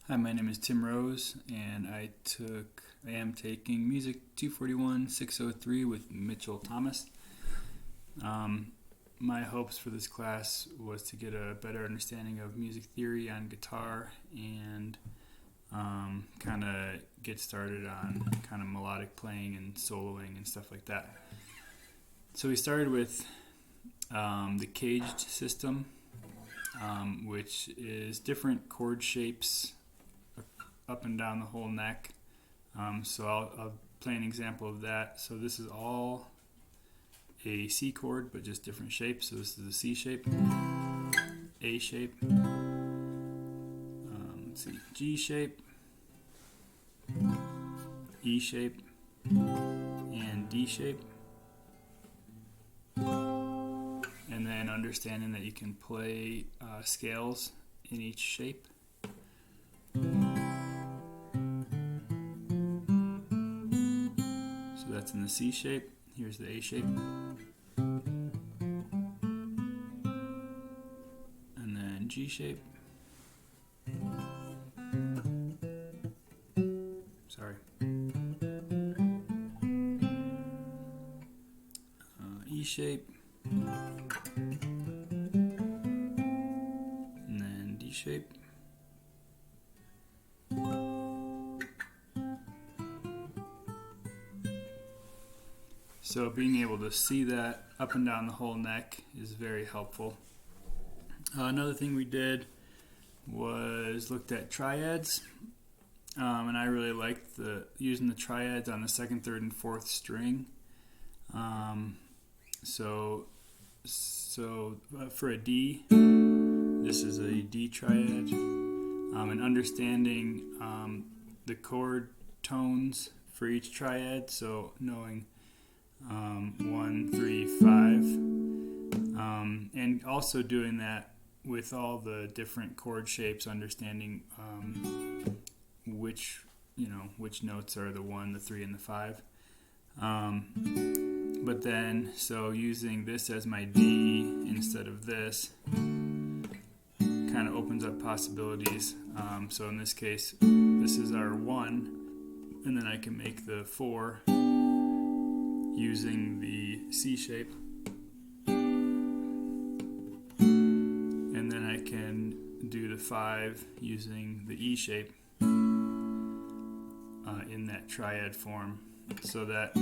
Hi, my name is Tim Rose, and I am taking Music 241 603 with Mitchell Thomas. My hopes for this class was to get a better understanding of music theory on guitar and kind of get started on kind of melodic playing and soloing and stuff like that. So we started with the caged system, which is different chord shapes up and down the whole neck. So I'll play an example of that. So this is all a C chord, but just different shapes. So this is a C shape, A shape, let's see, G shape, E shape, and D shape. And then understanding that you can play scales in each shape. So that's in the C shape. Here's the A shape. And then G shape. Sorry. E shape. And then D shape. So being able to see that up and down the whole neck is very helpful. Another thing we did was looked at triads, and I really liked using the triads on the second, third, and fourth string. So for a D, this is a D triad, and understanding the chord tones for each triad. So knowing 1, 3, 5, and also doing that with all the different chord shapes, understanding which notes are the 1, the 3, and the 5. But then, so using this as my D instead of this kind of opens up possibilities. So in this case, this is our 1, and then I can make the 4 using the C shape, and then I can do the 5 using the E shape in that triad form. So that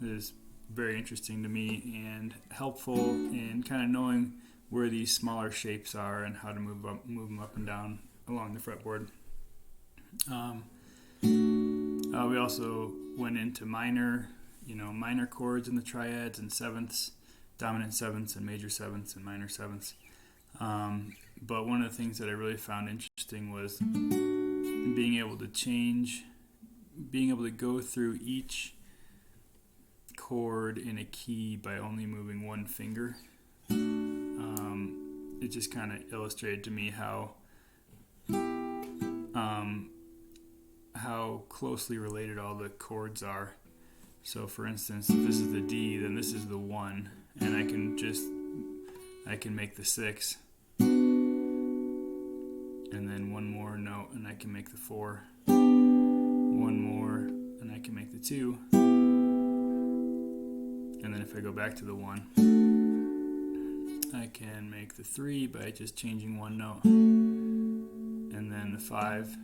is very interesting to me and helpful in kind of knowing where these smaller shapes are and how to move them up and down along the fretboard. We also went into minor chords in the triads and sevenths, dominant sevenths and major sevenths and minor sevenths. But one of the things that I really found interesting was being able to go through each chord in a key by only moving one finger. It just kind of illustrated to me how closely related all the chords are. So for instance, if this is the D, then this is the 1, and I can make the 6, and then one more note and I can make the 4, one more and I can make the 2, and then if I go back to the 1, I can make the 3 by just changing one note, and then the 5,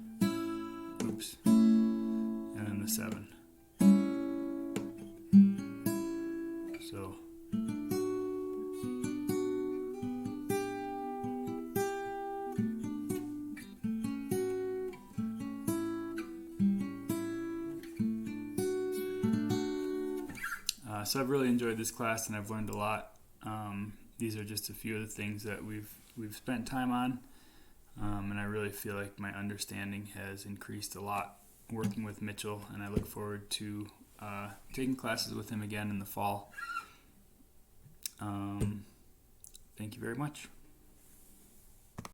and then the 7. So I've really enjoyed this class and I've learned a lot. These are just a few of the things that we've spent time on, and I really feel like my understanding has increased a lot working with Mitchell, and I look forward to taking classes with him again in the fall. Thank you very much.